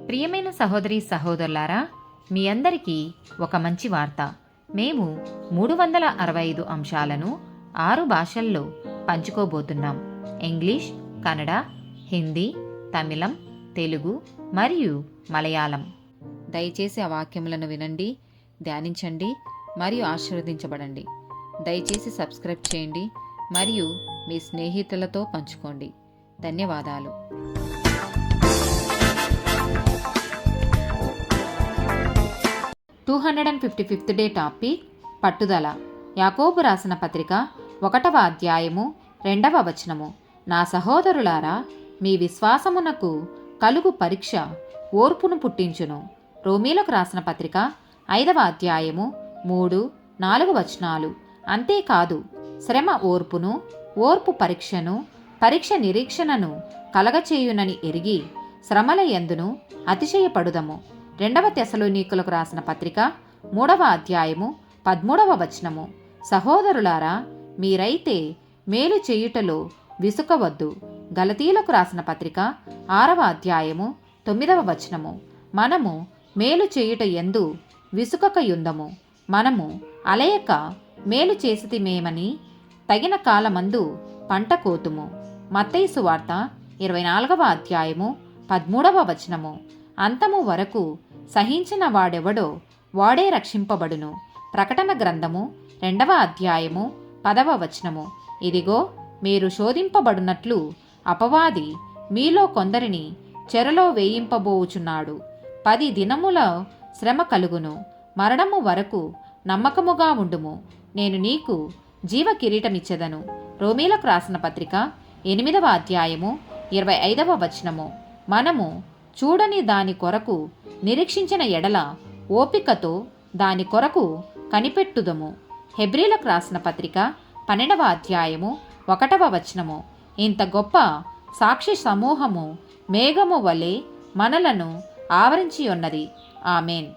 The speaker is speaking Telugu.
ప్రియమైన సహోదరి సహోదరులారా, మీ అందరికీ ఒక మంచి వార్త. మేము 365 అంశాలను 6 భాషల్లో పంచుకోబోతున్నాం. ఇంగ్లీష్, కన్నడ, హిందీ, తమిళం, తెలుగు మరియు మలయాళం. దయచేసి ఆ వాక్యములను వినండి, ధ్యానించండి మరియు ఆశీర్వదించబడండి. దయచేసి సబ్స్క్రైబ్ చేయండి మరియు మీ స్నేహితులతో పంచుకోండి. ధన్యవాదాలు. 255th డే టాపిక్ పట్టుదల. యాకోబు రాసిన పత్రిక 1వ అధ్యాయము 2వ వచనము. నా సహోదరులారా, మీ విశ్వాసమునకు కలుగు పరీక్ష ఓర్పును పుట్టించును. రోమీలకు రాసిన పత్రిక 5వ అధ్యాయము 3, 4 వచనాలు. అంతేకాదు, శ్రమ ఓర్పును, ఓర్పు పరీక్షను, పరీక్ష నిరీక్షణను కలగచేయునని ఎరిగి శ్రమల యందును అతిశయపడుదము. 2వ తెస్సలోనికీయులకు రాసిన పత్రిక 3వ అధ్యాయము 13వ వచనము. సహోదరులారా, మీరైతే మేలు చేయుటలో విసుకవద్దు. గలతీయులకు రాసిన పత్రిక 6వ అధ్యాయము 9వ వచనము. మనము మేలు చేయుట యందు విసుకకయుందము. మనము అలయక మేలు చేసితిమేమని తగిన కాలమందు పంట కోతుము. మత్తయి సువార్త 24వ అధ్యాయము 13వ వచనము. అంతము వరకు సహించిన వాడెవడో వాడే రక్షింపబడును. ప్రకటన గ్రంథము 2వ అధ్యాయము 10వ వచనము. ఇదిగో, మీరు శోధింపబడునట్లు అపవాది మీలో కొందరిని చెరలో వేయింపబోచున్నాడు. 10 దినముల శ్రమ కలుగును. మరణము వరకు నమ్మకముగా ఉండుము, నేను నీకు జీవ కిరీటమిచ్చెదను. రోమీలకు రాసిన పత్రిక 8వ అధ్యాయము 25వ వచనము. మనము చూడని దాని కొరకు నిరీక్షించిన ఎడల ఓపికతో దాని కొరకు కనిపెట్టుదము. హెబ్రీలకు రాసిన పత్రిక 12వ అధ్యాయము 1వ వచనము. ఇంత గొప్ప సాక్షి సమూహము మేఘము వలె మనలను ఆవరించి ఉన్నది. ఆమేన్.